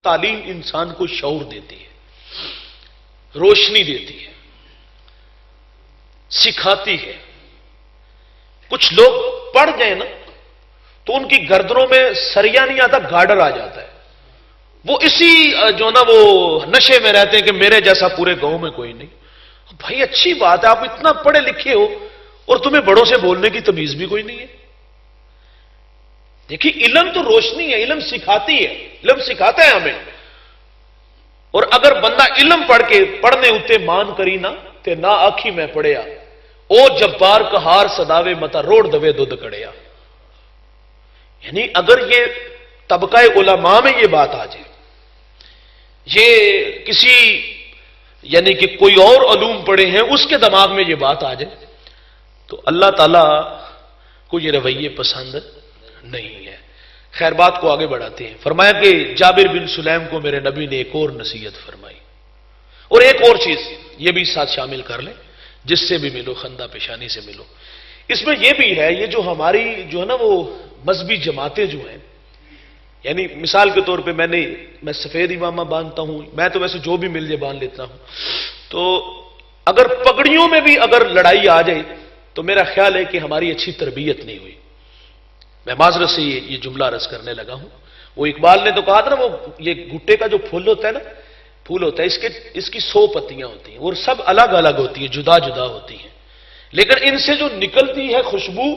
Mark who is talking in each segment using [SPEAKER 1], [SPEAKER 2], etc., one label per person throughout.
[SPEAKER 1] تعلیم انسان کو شعور دیتی ہے، روشنی دیتی ہے، سکھاتی ہے۔ کچھ لوگ پڑھ گئے نا تو ان کی گردنوں میں سریا نہیں آتا، گارڈر آ جاتا ہے۔ وہ اسی جو نا وہ نشے میں رہتے ہیں کہ میرے جیسا پورے گاؤں میں کوئی نہیں۔ بھائی اچھی بات ہے، آپ اتنا پڑھے لکھے ہو اور تمہیں بڑوں سے بولنے کی تمیز بھی کوئی نہیں ہے۔ دیکھیے علم تو روشنی ہے، علم سکھاتی ہے، علم سکھاتا ہے ہمیں۔ اور اگر بندہ علم پڑھ کے پڑھنے اتے مان کری نا تے نہ آکھی میں پڑھیا او جبار کہار صداوے متا روڑ دوے دودھ کڑیا۔ یعنی اگر یہ طبقہ علماء میں یہ بات آ جائے، یہ کسی یعنی کہ کوئی اور علوم پڑھے ہیں اس کے دماغ میں یہ بات آ جائے تو اللہ تعالی کو یہ رویے پسند نہیں ہے۔ خیر بات کو آگے بڑھاتے ہیں۔ فرمایا کہ جابر بن سلیم کو میرے نبی نے ایک اور نصیحت فرمائی، اور ایک اور چیز یہ بھی ساتھ شامل کر لیں، جس سے بھی ملو خندہ پیشانی سے ملو۔ اس میں یہ بھی ہے، یہ جو ہماری جو ہے نا وہ مذہبی جماعتیں جو ہیں، یعنی مثال کے طور پہ میں سفید امامہ باندھتا ہوں، میں تو ویسے جو بھی مل جائے باندھ لیتا ہوں، تو اگر پگڑیوں میں بھی اگر لڑائی آ جائے تو میرا خیال ہے کہ ہماری اچھی تربیت نہیں ہوئی۔ میں معذرت سے یہ جملہ عرض کرنے لگا ہوں۔ وہ اقبال نے تو کہا تھا نا، وہ یہ گھٹے کا جو پھول ہوتا ہے نا، پھول ہوتا ہے، اس کی 100 پتیاں ہوتی ہیں اور سب الگ الگ ہوتی ہیں، جدا جدا ہوتی ہیں، لیکن ان سے جو نکلتی ہے خوشبو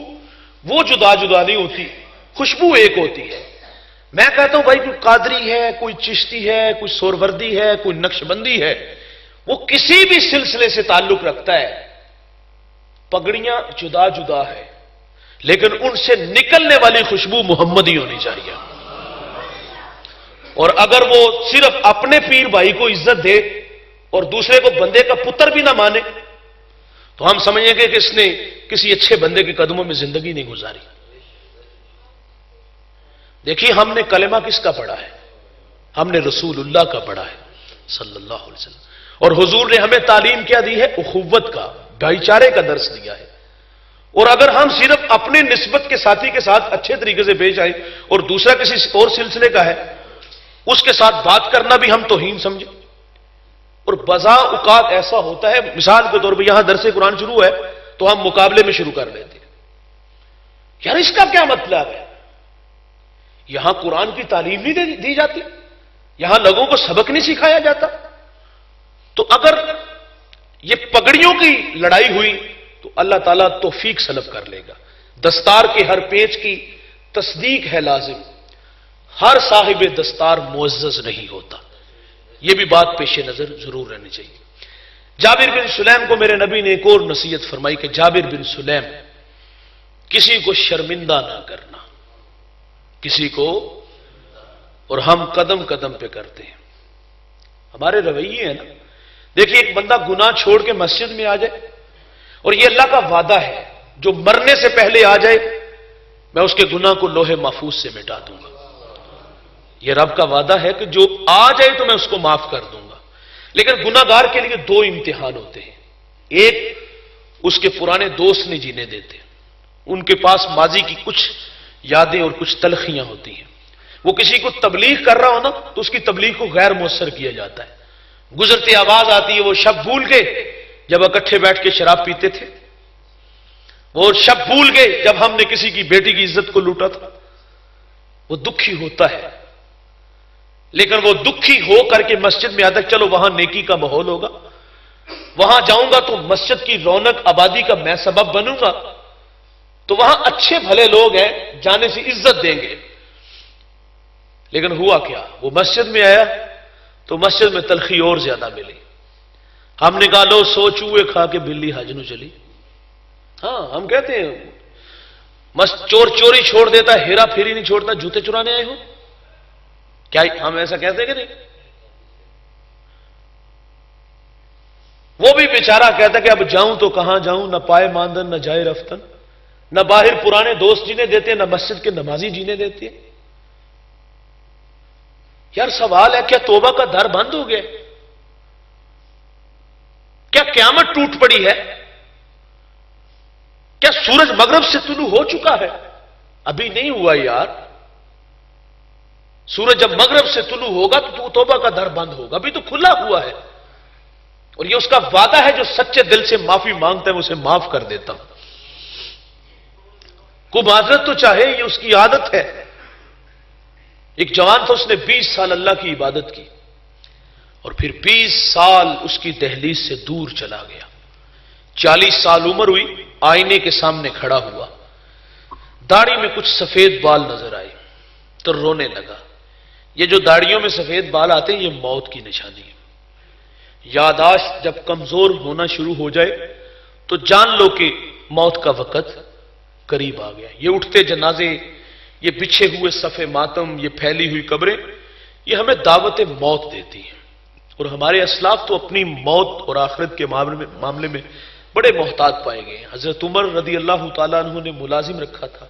[SPEAKER 1] وہ جدا جدا نہیں ہوتی، خوشبو ایک ہوتی ہے۔ میں کہتا ہوں بھائی کوئی قادری ہے، کوئی چشتی ہے، کوئی سوروردی ہے، کوئی نقش بندی ہے، وہ کسی بھی سلسلے سے تعلق رکھتا ہے، پگڑیاں جدا جدا ہے لیکن ان سے نکلنے والی خوشبو محمدی ہونی چاہیے۔ اور اگر وہ صرف اپنے پیر بھائی کو عزت دے اور دوسرے کو بندے کا پتر بھی نہ مانے تو ہم سمجھیں گے کہ اس نے کسی اچھے بندے کے قدموں میں زندگی نہیں گزاری۔ دیکھیے ہم نے کلمہ کس کا پڑھا ہے؟ ہم نے رسول اللہ کا پڑھا ہے صلی اللہ علیہ وسلم، اور حضور نے ہمیں تعلیم کیا دی ہے؟ اخوت کا، بھائی چارے کا درس دیا ہے۔ اور اگر ہم صرف اپنے نسبت کے ساتھی کے ساتھ اچھے طریقے سے پیش آئیں اور دوسرا کسی اور سلسلے کا ہے اس کے ساتھ بات کرنا بھی ہم توہین سمجھیں، اور بزا اوقات ایسا ہوتا ہے، مثال کے طور پہ یہاں درس قرآن شروع ہے تو ہم مقابلے میں شروع کر لیتے ہیں۔ یار اس کا کیا مطلب ہے؟ یہاں قرآن کی تعلیم نہیں دی جاتی، یہاں لوگوں کو سبق نہیں سکھایا جاتا؟ تو اگر یہ پگڑیوں کی لڑائی ہوئی تو اللہ تعالیٰ توفیق سلب کر لے گا۔ دستار کے ہر پیچ کی تصدیق ہے لازم، ہر صاحب دستار معزز نہیں ہوتا، یہ بھی بات پیش نظر ضرور رہنی چاہیے۔ جابر بن سلیم کو میرے نبی نے ایک اور نصیحت فرمائی کہ جابر بن سلیم کسی کو شرمندہ نہ کرنا، کسی کو، اور ہم قدم قدم پہ کرتے ہیں، ہمارے رویے ہیں نا۔ دیکھیے ایک بندہ گناہ چھوڑ کے مسجد میں آ جائے، اور یہ اللہ کا وعدہ ہے جو مرنے سے پہلے آ جائے میں اس کے گناہ کو لوح محفوظ سے مٹا دوں گا۔ یہ رب کا وعدہ ہے کہ جو آ جائے تو میں اس کو معاف کر دوں گا۔ لیکن گناہ گار کے لیے 2 امتحان ہوتے ہیں، ایک اس کے پرانے دوست نہیں جینے دیتے، ان کے پاس ماضی کی کچھ یادیں اور کچھ تلخیاں ہوتی ہیں، وہ کسی کو تبلیغ کر رہا ہو نا تو اس کی تبلیغ کو غیر مؤثر کیا جاتا ہے، گزرتے آواز آتی ہے وہ شب بھول گئے جب اکٹھے بیٹھ کے شراب پیتے تھے، وہ شب بھول گئے جب ہم نے کسی کی بیٹی کی عزت کو لوٹا تھا۔ وہ دکھی ہوتا ہے، لیکن وہ دکھی ہو کر کے مسجد میں آتا ہے، چلو وہاں نیکی کا ماحول ہوگا، وہاں جاؤں گا تو مسجد کی رونق آبادی کا میں سبب بنوں گا، تو وہاں اچھے بھلے لوگ ہیں جانے سے عزت دیں گے۔ لیکن ہوا کیا؟ وہ مسجد میں آیا تو مسجد میں تلخی اور زیادہ ملی۔ ہم نے کہا لو 100 چوہے کھا کے بلی حج نو چلی۔ ہاں ہم کہتے ہیں چور چوری چھوڑ دیتا، ہیرا پھیری نہیں چھوڑتا، جوتے چرانے آئے ہو کیا؟ ہم ایسا کہتے ہیں کہ نہیں؟ وہ بھی بیچارہ کہتا کہ اب جاؤں تو کہاں جاؤں، نہ پائے ماندن نہ جائے رفتن، نہ باہر پرانے دوست جینے دیتے نہ مسجد کے نمازی جینے دیتے۔ یار سوال ہے کیا توبہ کا در بند ہو گیا؟ کیا قیامت ٹوٹ پڑی ہے؟ کیا سورج مغرب سے طلوع ہو چکا ہے؟ ابھی نہیں ہوا یار۔ سورج جب مغرب سے طلوع ہوگا تو توبہ کا در بند ہوگا، ابھی تو کھلا ہوا ہے، اور یہ اس کا وعدہ ہے جو سچے دل سے معافی مانگتا ہے، میں اسے معاف کر دیتا ہوں۔ کو معذرت تو چاہے، یہ اس کی عادت ہے۔ ایک جوان تھا، اس نے 20 سال اللہ کی عبادت کی، اور پھر 20 سال اس کی دہلیز سے دور چلا گیا۔ 40 سال عمر ہوئی، آئینے کے سامنے کھڑا ہوا، داڑھی میں کچھ سفید بال نظر آئے تو رونے لگا۔ یہ جو داڑھیوں میں سفید بال آتے ہیں، یہ موت کی نشانی ہے۔ یاداشت جب کمزور ہونا شروع ہو جائے تو جان لو کہ موت کا وقت قریب آ گیا۔ یہ اٹھتے جنازے، یہ بچھے ہوئے صفے ماتم، یہ پھیلی ہوئی قبریں، یہ ہمیں دعوت موت دیتی ہیں۔ اور ہمارے اسلاف تو اپنی موت اور آخرت کے معاملے میں بڑے محتاط پائے گئے ہیں۔ حضرت عمر رضی اللہ تعالیٰ عنہ نے ملازم رکھا تھا،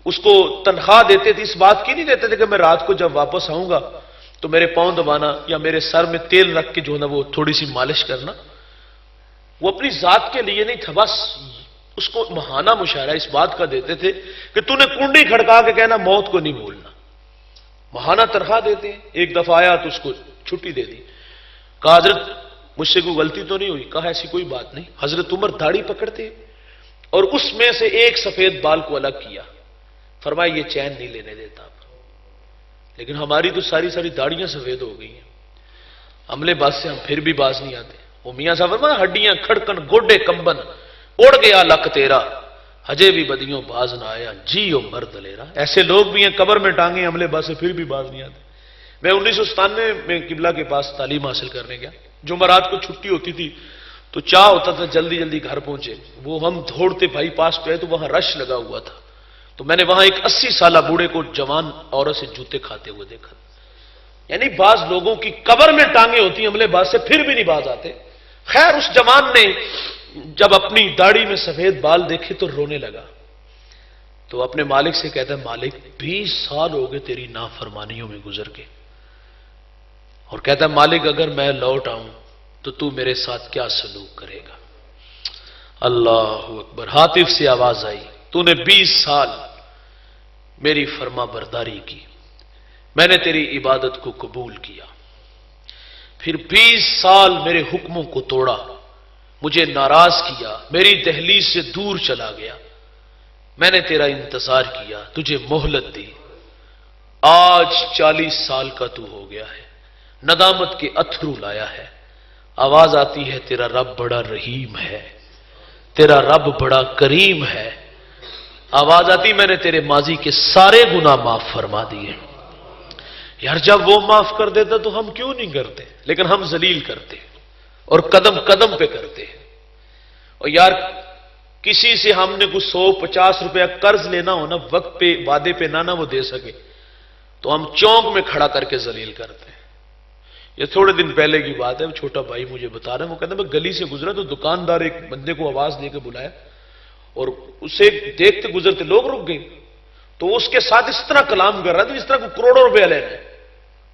[SPEAKER 1] اس کو تنخواہ دیتے تھے، اس بات کی نہیں دیتے تھے کہ میں رات کو جب واپس آؤں گا تو میرے پاؤں دبانا یا میرے سر میں تیل رکھ کے جو ہے نا وہ تھوڑی سی مالش کرنا۔ وہ اپنی ذات کے لیے نہیں تھا، بس اس کو ماہانہ مشاہرہ اس بات کا دیتے تھے کہ تو نے کنڈی کھڑکا کے کہنا موت کو نہیں بھولنا۔ ماہانہ تنخواہ دیتے ہیں۔ ایک دفعہ آیا تو اس کو چھٹی دے دی، کہا حضرت مجھ سے کوئی غلطی تو نہیں ہوئی؟ کہا ایسی کوئی بات نہیں۔ حضرت عمر داڑھی پکڑتے اور اس میں سے ایک سفید بال کو الگ کیا، فرمایا یہ چین نہیں لینے دیتا۔ لیکن ہماری تو ساری داڑیاں سفید ہو گئی ہیں، عملے باز سے ہم پھر بھی باز نہیں آتے۔ وہ میاں صاحب فرمایا ہڈیاں کھڑکن گوڈے کمبن، اڑ گیا لک تیرا، ہجے بھی بدیوں باز نہ آیا، جیو مرد لیرا۔ ایسے لوگ بھی ہیں قبر میں ٹانگیں عملے باز سے پھر بھی باز نہیں آتے۔ میں 1997 میں قبلہ کے پاس تعلیم حاصل کرنے گیا، جمعرات کو چھٹی ہوتی تھی تو چاہ ہوتا تھا جلدی گھر پہنچے۔ وہ ہم دوڑتے بھائی پاس پہ تو وہاں رش لگا ہوا تھا، تو میں نے وہاں ایک 80 سالہ بوڑھے کو جوان عورت سے جوتے کھاتے ہوئے دیکھا۔ یعنی بعض لوگوں کی قبر میں ٹانگیں ہوتی ہیں عملے باز سے پھر بھی نہیں باز آتے۔ خیر اس جوان نے جب اپنی داڑھی میں سفید بال دیکھے تو رونے لگا، تو اپنے مالک سے کہتا ہے مالک 20 سال ہو گئے تیری نافرمانیوں میں گزر کے، اور کہتا ہے مالک اگر میں لوٹ آؤں تو میرے ساتھ کیا سلوک کرے گا؟ اللہ اکبر۔ ہاتف سے آواز آئی تو نے 20 سال میری فرما برداری کی، میں نے تیری عبادت کو قبول کیا، پھر 20 سال میرے حکموں کو توڑا، مجھے ناراض کیا، میری دہلیز سے دور چلا گیا، میں نے تیرا انتظار کیا، تجھے مہلت دی، آج 40 سال کا تو ہو گیا ہے، ندامت کے اتھرو لایا ہے۔ آواز آتی ہے تیرا رب بڑا رحیم ہے، تیرا رب بڑا کریم ہے۔ آواز آتی میں نے تیرے ماضی کے سارے گناہ معاف فرما دیے۔ یار جب وہ معاف کر دیتا تو ہم کیوں نہیں کرتے؟ لیکن ہم ذلیل کرتے اور قدم قدم پہ کرتے ہیں۔ اور یار کسی سے ہم نے کچھ 150 روپیہ قرض لینا ہو نا، وقت پہ وعدے پہ نہ وہ دے سکے تو ہم چونک میں کھڑا کر کے ذلیل کرتے ہیں۔ یہ تھوڑے دن پہلے کی بات ہے، چھوٹا بھائی مجھے بتا رہا ہے، وہ کہتا ہے میں گلی سے گزرا تو دکاندار ایک بندے کو آواز دے کے بلایا اور اسے دیکھتے گزرتے لوگ رک گئے، تو وہ اس کے ساتھ اس طرح کلام کر رہا تھا جس طرح کو کروڑوں روپیہ لینا ہے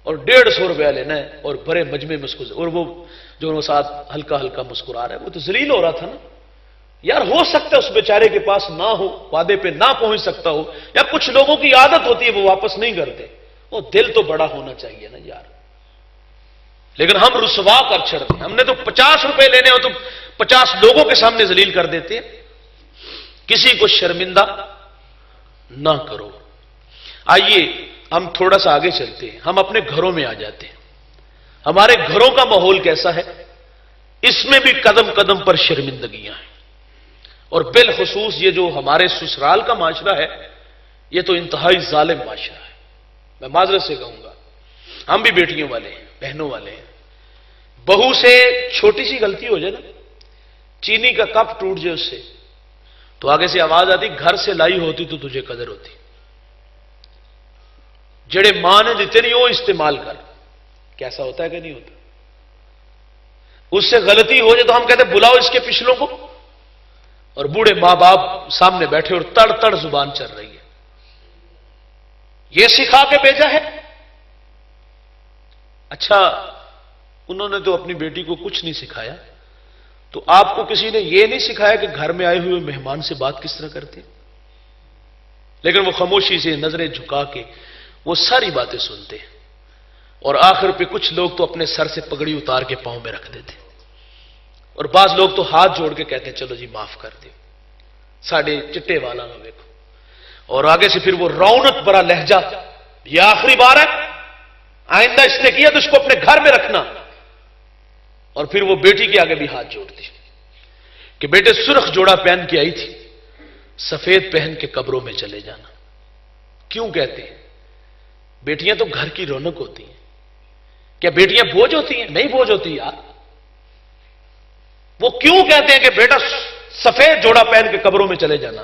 [SPEAKER 1] اور 150 روپیہ لینا ہے، اور بڑے مجمع میں اور وہ جو ساتھ ہلکا ہلکا مسکرا رہا ہے، وہ تو ذلیل ہو رہا تھا نا۔ یار ہو سکتا ہے اس بیچارے کے پاس نہ ہو، وعدے پہ نہ پہنچ سکتا ہو، یا کچھ لوگوں کی عادت ہوتی ہے وہ واپس نہیں کرتے، وہ دل تو بڑا ہونا چاہیے نا یار۔ لیکن ہم رسوا کر چھڑتے ہیں، ہم نے تو 50 روپے لینے ہو تو 50 لوگوں کے سامنے ذلیل کر دیتے ہیں۔ کسی کو شرمندہ نہ کرو۔ آئیے ہم تھوڑا سا آگے چلتے ہیں، ہم اپنے گھروں میں آ جاتے ہیں۔ ہمارے گھروں کا ماحول کیسا ہے؟ اس میں بھی قدم قدم پر شرمندگیاں ہیں، اور بالخصوص یہ جو ہمارے سسرال کا معاشرہ ہے یہ تو انتہائی ظالم معاشرہ ہے۔ میں معذرت سے کہوں گا، ہم بھی بیٹیوں والے ہیں، بہنوں والے ہیں۔ بہو سے چھوٹی سی غلطی ہو جائے نا، چینی کا کپ ٹوٹ جائے اس سے، تو آگے سے آواز آتی گھر سے لائی ہوتی تو تجھے قدر ہوتی، جڑے ماں نے دیتے نہیں وہ استعمال کر۔ کیسا ہوتا ہے کہ نہیں ہوتا؟ اس سے غلطی ہو جائے تو ہم کہتے ہیں بلاؤ اس کے پچھلوں کو، اور بوڑھے ماں باپ سامنے بیٹھے اور تڑ تڑ زبان چل رہی ہے، یہ سکھا کے بھیجا ہے۔ اچھا انہوں نے تو اپنی بیٹی کو کچھ نہیں سکھایا، تو آپ کو کسی نے یہ نہیں سکھایا کہ گھر میں آئے ہوئے مہمان سے بات کس طرح کرتے؟ لیکن وہ خاموشی سے نظریں جھکا کے وہ ساری باتیں سنتے ہیں اور آخر پہ کچھ لوگ تو اپنے سر سے پگڑی اتار کے پاؤں میں رکھ دیتے اور بعض لوگ تو ہاتھ جوڑ کے کہتے ہیں چلو جی معاف کر دیں ساڑھے چٹے والا نہ دیکھو، اور آگے سے پھر وہ رونق برا لہجہ، یہ آخری بار ہے، آئندہ اس نے کیا تو اس کو اپنے گھر میں رکھنا، اور پھر وہ بیٹی کے آگے بھی ہاتھ جوڑتی کہ بیٹے سرخ جوڑا پہن کے آئی تھی، سفید پہن کے قبروں میں چلے جانا۔ کیوں کہتے ہیں؟ بیٹیاں تو گھر کی رونق ہوتی ہیں، کیا بیٹیاں بوجھ ہوتی ہیں؟ نہیں بوجھ ہوتی یار۔ وہ کیوں کہتے ہیں کہ بیٹا سفید جوڑا پہن کے قبروں میں چلے جانا؟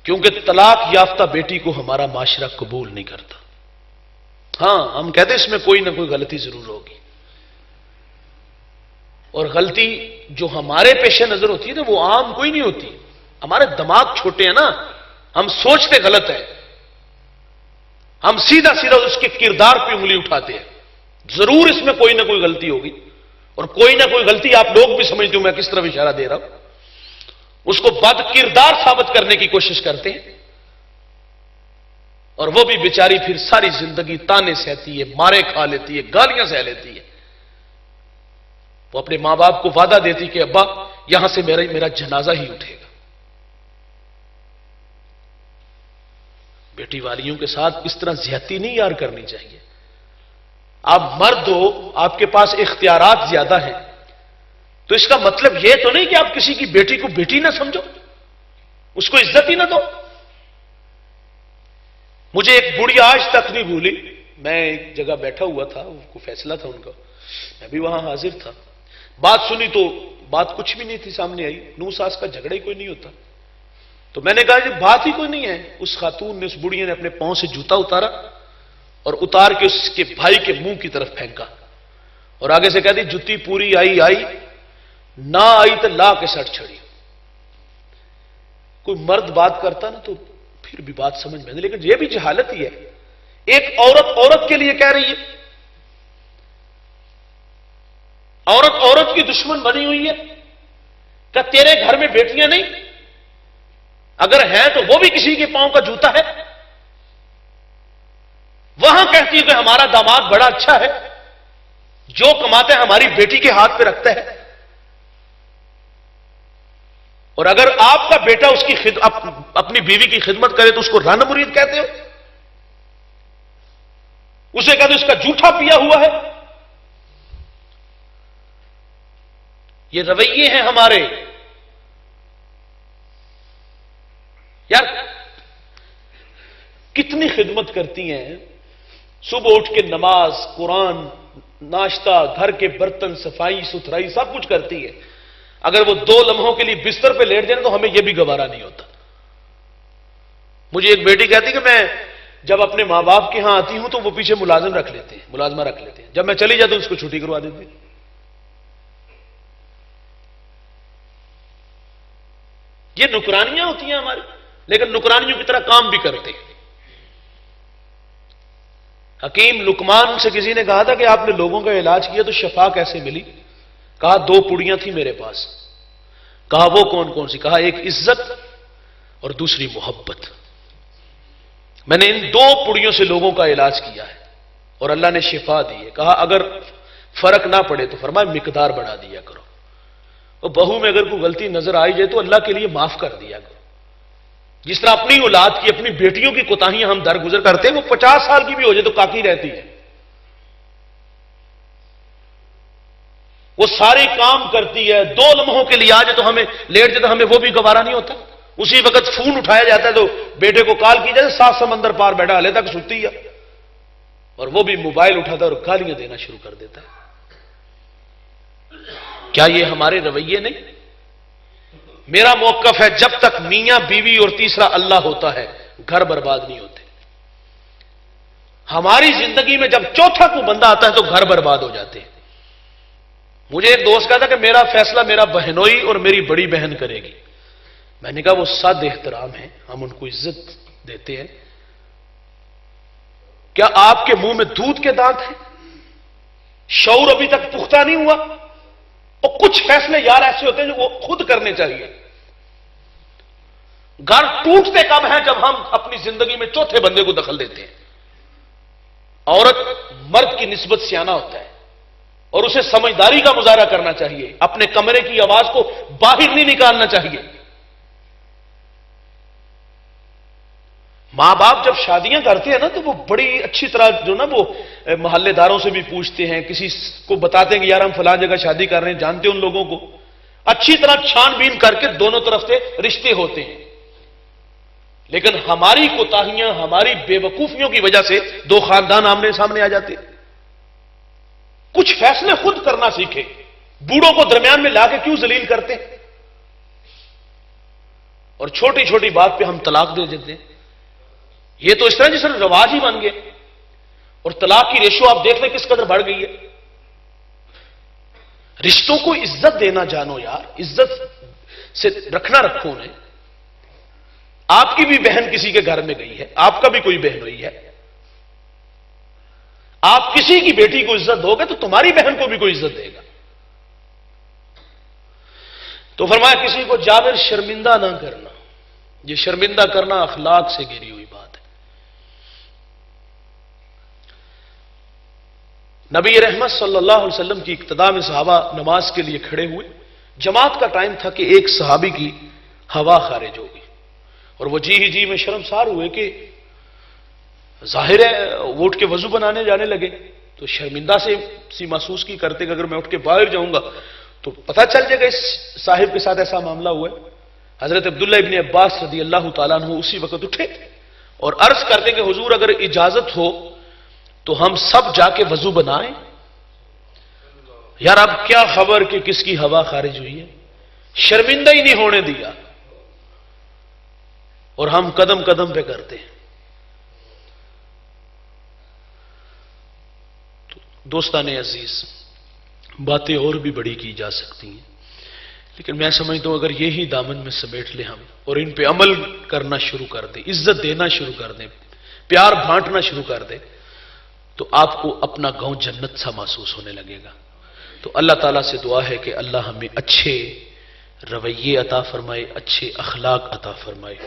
[SPEAKER 1] کیونکہ طلاق یافتہ بیٹی کو ہمارا معاشرہ قبول نہیں کرتا۔ ہاں ہم کہتے ہیں اس میں کوئی نہ کوئی غلطی ضرور ہوگی، اور غلطی جو ہمارے پیش نظر ہوتی ہے نا وہ عام کوئی نہیں ہوتی، ہمارے دماغ چھوٹے ہیں نا، ہم سوچتے غلط ہے، ہم سیدھا سیدھا اس کے کردار پہ انگلی اٹھاتے ہیں۔ ضرور اس میں کوئی نہ کوئی غلطی ہوگی، اور کوئی نہ کوئی غلطی آپ لوگ بھی سمجھتے ہو میں کس طرف اشارہ دے رہا ہوں، اس کو بد کردار ثابت کرنے کی کوشش کرتے ہیں، اور وہ بھی بیچاری پھر ساری زندگی تانے سہتی ہے، مارے کھا لیتی ہے، گالیاں سہ لیتی ہے۔ وہ اپنے ماں باپ کو وعدہ دیتی کہ ابا یہاں سے میرا جنازہ ہی اٹھے گا۔ بیٹی والیوں کے ساتھ اس طرح زیادتی نہیں یار کرنی چاہیے۔ آپ مرد ہو، آپ کے پاس اختیارات زیادہ ہیں، تو اس کا مطلب یہ تو نہیں کہ آپ کسی کی بیٹی کو بیٹی نہ سمجھو، اس کو عزت ہی نہ دو۔ مجھے ایک بڑھی آج تک نہیں بھولی، میں ایک جگہ بیٹھا ہوا تھا، کوئی فیصلہ تھا ان کا، میں بھی وہاں حاضر تھا، بات سنی تو بات کچھ بھی نہیں تھی سامنے آئی، نو ساس کا جھگڑا ہی کوئی نہیں ہوتا، تو میں نے کہا کہ بات ہی کوئی نہیں ہے۔ اس خاتون نے، اس بڑھیا نے اپنے پاؤں سے جوتا اتارا اور اتار کے اس کے بھائی کے منہ کی طرف پھینکا، اور آگے سے کہہ دی جتی پوری آئی نہ آئی تو لا کے سٹ چھڑی۔ کوئی مرد بات کرتا نا تو پھر بھی بات سمجھ میں نہیں، لیکن یہ بھی جہالت ہی ہے۔ ایک عورت کے لیے کہہ رہی ہے، عورت کی دشمن بنی ہوئی ہے، کیا تیرے گھر میں بیٹیاں نہیں؟ اگر ہیں تو وہ بھی کسی کے پاؤں کا جوتا ہے۔ وہاں کہتی ہے کہ ہمارا داماد بڑا اچھا ہے، جو کماتا ہے ہماری بیٹی کے ہاتھ پہ رکھتا ہے، اور اگر آپ کا بیٹا اس کی اپنی بیوی کی خدمت کرے تو اس کو رن مرید کہتے ہو، اسے کہتے اس کا جھوٹا پیا ہوا ہے۔ یہ رویے ہیں ہمارے یار۔ کتنی خدمت کرتی ہیں، صبح اٹھ کے نماز، قرآن، ناشتہ، گھر کے برتن، صفائی ستھرائی سب کچھ کرتی ہے، اگر وہ 2 لمحوں کے لیے بستر پہ لیٹ جائے تو ہمیں یہ بھی گوارا نہیں ہوتا۔ مجھے ایک بیٹی کہتی کہ میں جب اپنے ماں باپ کے ہاں آتی ہوں تو وہ پیچھے ملازمہ رکھ لیتے ہیں، جب میں چلی جاتی ہوں اس کو چھٹی کروا دیتے ہیں۔ یہ نکرانیاں ہوتی ہیں ہماری، لیکن نکرانیوں کی طرح کام بھی کرتے ہیں۔ حکیم لقمان سے کسی نے کہا تھا کہ آپ نے لوگوں کا علاج کیا تو شفا کیسے ملی؟ کہا 2 پڑیاں تھیں میرے پاس۔ کہا وہ کون کون سی؟ کہا ایک عزت اور دوسری محبت۔ میں نے ان 2 پڑیوں سے لوگوں کا علاج کیا ہے اور اللہ نے شفا دی ہے۔ کہا اگر فرق نہ پڑے تو فرمایا مقدار بڑھا دیا کرو، اور بہو میں اگر کوئی غلطی نظر آئی جائے تو اللہ کے لیے معاف کر دیا کرو۔ جس طرح اپنی اولاد کی، اپنی بیٹیوں کی کوتاہیاں ہم درگزر کرتے ہیں، وہ 50 سال کی بھی ہو جائے تو کاکی رہتی ہے، وہ سارے کام کرتی ہے، 2 لمحوں کے لیے آ جائے تو ہمیں لیٹ جائے تو ہمیں وہ بھی گوارا نہیں ہوتا۔ اسی وقت فون اٹھایا جاتا ہے تو بیٹے کو کال کی جائے 7 سمندر پار بیٹھا ہلے تک سوتی ہے، اور وہ بھی موبائل اٹھاتا ہے اور گالیاں دینا شروع کر دیتا ہے۔ کیا یہ ہمارے رویے نہیں؟ میرا موقف ہے جب تک میاں بیوی اور تیسرا اللہ ہوتا ہے گھر برباد نہیں ہوتے۔ ہماری زندگی میں جب چوتھا کوئی بندہ آتا ہے تو گھر برباد ہو جاتے ہیں۔ مجھے ایک دوست کہا تھا کہ میرا فیصلہ میرا بہنوئی اور میری بڑی بہن کرے گی۔ میں نے کہا وہ سد احترام ہے، ہم ان کو عزت دیتے ہیں۔ کیا آپ کے منہ میں دودھ کے دانت ہیں؟ شعور ابھی تک پختہ نہیں ہوا؟ اور کچھ فیصلے یار ایسے ہوتے ہیں جو وہ خود کرنے چاہیے۔ گھر ٹوٹتے کب ہیں؟ جب ہم اپنی زندگی میں چوتھے بندے کو دخل دیتے ہیں۔ عورت مرد کی نسبت سیانہ ہوتا ہے اور اسے سمجھداری کا مظاہرہ کرنا چاہیے، اپنے کمرے کی آواز کو باہر نہیں نکالنا چاہیے۔ ماں باپ جب شادیاں کرتے ہیں نا تو وہ بڑی اچھی طرح جو نا وہ محلے داروں سے بھی پوچھتے ہیں، کسی کو بتاتے ہیں کہ یار ہم فلاں جگہ شادی کر رہے ہیں، جانتے ہیں ان لوگوں کو، اچھی طرح چھان بین کر کے دونوں طرف سے رشتے ہوتے ہیں۔ لیکن ہماری کوتاہیاں، ہماری بے وقوفیوں کی وجہ سے دو خاندان آمنے سامنے آ جاتے ہیں۔ کچھ فیصلے خود کرنا سیکھے، بوڑھوں کو درمیان میں لا کے کیوں ذلیل کرتے ہیں؟ اور چھوٹی چھوٹی بات پہ ہم طلاق دے دیتے ہیں۔ یہ تو اس طرح جس طرح رواج ہی بن گئے، اور طلاق کی ریشو آپ دیکھ لیں کس قدر بڑھ گئی ہے۔ رشتوں کو عزت دینا جانو یار، عزت سے رکھنا رکھو انہیں۔ آپ کی بھی بہن کسی کے گھر میں گئی ہے، آپ کا بھی کوئی بہن ہوئی ہے، آپ کسی کی بیٹی کو عزت دو گے تو تمہاری بہن کو بھی کوئی عزت دے گا۔ تو فرمایا کسی کو جابر شرمندہ نہ کرنا، یہ شرمندہ کرنا اخلاق سے گری ہوئی بات ہے۔ نبی رحمت صلی اللہ علیہ وسلم کی اقتداء میں صحابہ نماز کے لیے کھڑے ہوئے، جماعت کا ٹائم تھا کہ ایک صحابی کی ہوا خارج ہوگی، اور وہ جی میں شرمسار ہوئے کہ ظاہر ہے وہ اٹھ کے وضو بنانے جانے لگے، تو شرمندہ سی محسوس کی کرتے کہ اگر میں اٹھ کے باہر جاؤں گا تو پتہ چل جائے گا اس صاحب کے ساتھ ایسا معاملہ ہوا ہے۔ حضرت عبداللہ ابن عباس رضی اللہ تعالیٰ عنہ اسی وقت اٹھے اور عرض کرتے کہ حضور اگر اجازت ہو تو ہم سب جا کے وضو بنائیں۔ یار اب کیا خبر کہ کس کی ہوا خارج ہوئی ہے، شرمندہ ہی نہیں ہونے دیا، اور ہم قدم قدم پہ کرتے ہیں۔ دوستان عزیز، باتیں اور بھی بڑی کی جا سکتی ہیں، لیکن میں سمجھتا ہوں اگر یہی دامن میں سمیٹ لیں ہم اور ان پہ عمل کرنا شروع کر دیں، عزت دینا شروع کر دیں، پیار بانٹنا شروع کر دیں، تو آپ کو اپنا گاؤں جنت سا محسوس ہونے لگے گا۔ تو اللہ تعالیٰ سے دعا ہے کہ اللہ ہمیں اچھے رویے عطا فرمائے، اچھے اخلاق عطا فرمائے۔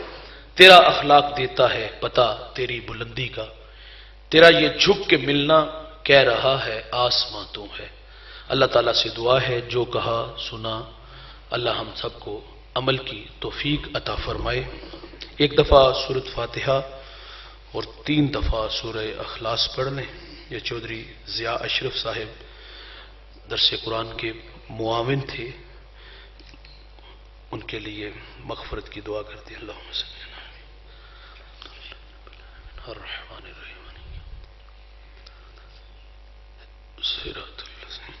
[SPEAKER 1] تیرا اخلاق دیتا ہے پتہ تیری بلندی کا، تیرا یہ جھک کے ملنا کہہ رہا ہے آسماں تو ہے۔ اللہ تعالیٰ سے دعا ہے جو کہا سنا اللہ ہم سب کو عمل کی توفیق عطا فرمائے۔ ایک دفعہ سورۃ فاتحہ اور 3 دفعہ سورہ اخلاص پڑھ لیں۔ یہ چودھری ضیاء اشرف صاحب درس قرآن کے معاون تھے، ان کے لیے مغفرت کی دعا کرتے ہیں۔ اللہم صلی اللہ الرحمن الرحیم صراط الذین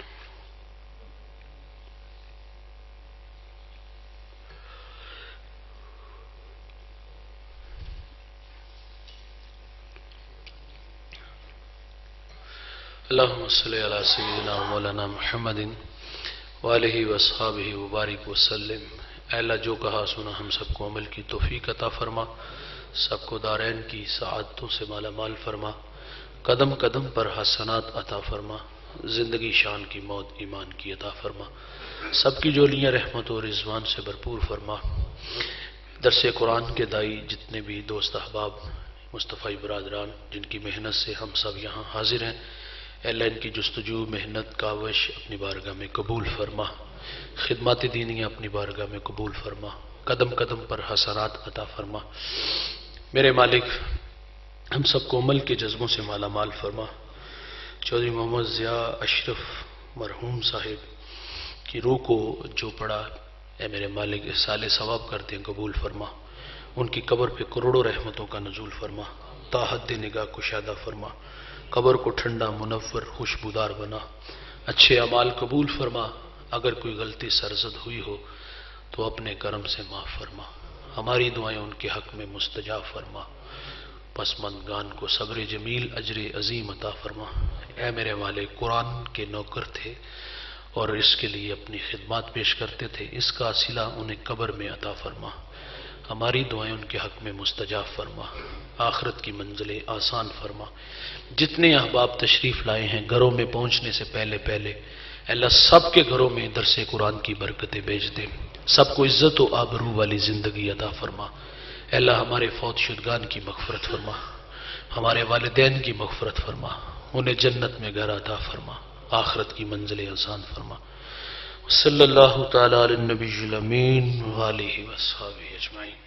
[SPEAKER 1] اللہم صلی علی سیدنا مولانا محمد وآلہ واصحابہ وبارک وسلم۔ اے اللہ جو کہا سنا ہم سب کو عمل کی توفیق عطا فرما، سب کو دارین کی سعادتوں سے مالا مال فرما، قدم قدم پر حسنات عطا فرما، زندگی شان کی موت ایمان کی عطا فرما، سب کی جولیاں رحمت و رضوان سے بھرپور فرما۔ درس قرآن کے دائی جتنے بھی دوست احباب مصطفی برادران جن کی محنت سے ہم سب یہاں حاضر ہیں، اے اللہ ان کی جستجو محنت کاوش اپنی بارگاہ میں قبول فرما، خدمات دینی اپنی بارگاہ میں قبول فرما، قدم قدم پر حسنات عطا فرما۔ میرے مالک ہم سب کو عمل کے جذبوں سے مالا مال فرما۔ چودھری محمد ضیاء اشرف مرحوم صاحب کی روح کو جو پڑا اے میرے مالک سال ثواب کرتے ہیں قبول فرما، ان کی قبر پہ کروڑوں رحمتوں کا نزول فرما، تا حد نگاہ کشادہ فرما، قبر کو ٹھنڈا منور خوشبودار بنا، اچھے اعمال قبول فرما، اگر کوئی غلطی سرزد ہوئی ہو تو اپنے کرم سے معاف فرما، ہماری دعائیں ان کے حق میں مستجاب فرما، پسماندگان کو صبر جمیل اجر عظیم عطا فرما۔ اے میرے مالک قرآن کے نوکر تھے اور اس کے لیے اپنی خدمات پیش کرتے تھے، اس کا صلہ انہیں قبر میں عطا فرما، ہماری دعائیں ان کے حق میں مستجاب فرما، آخرت کی منزلیں آسان فرما۔ جتنے احباب تشریف لائے ہیں گھروں میں پہنچنے سے پہلے اللہ سب کے گھروں میں درس قرآن کی برکتیں بھیج دے، سب کو عزت و آبرو والی زندگی عطا فرما۔ اللہ ہمارے فوت شدگان کی مغفرت فرما، ہمارے والدین کی مغفرت فرما، انہیں جنت میں گھر عطا فرما، آخرت کی منزل آسان فرما۔ صلی اللہ تعالی علی النبی الامین وآلہ وصحبہ اجمعین۔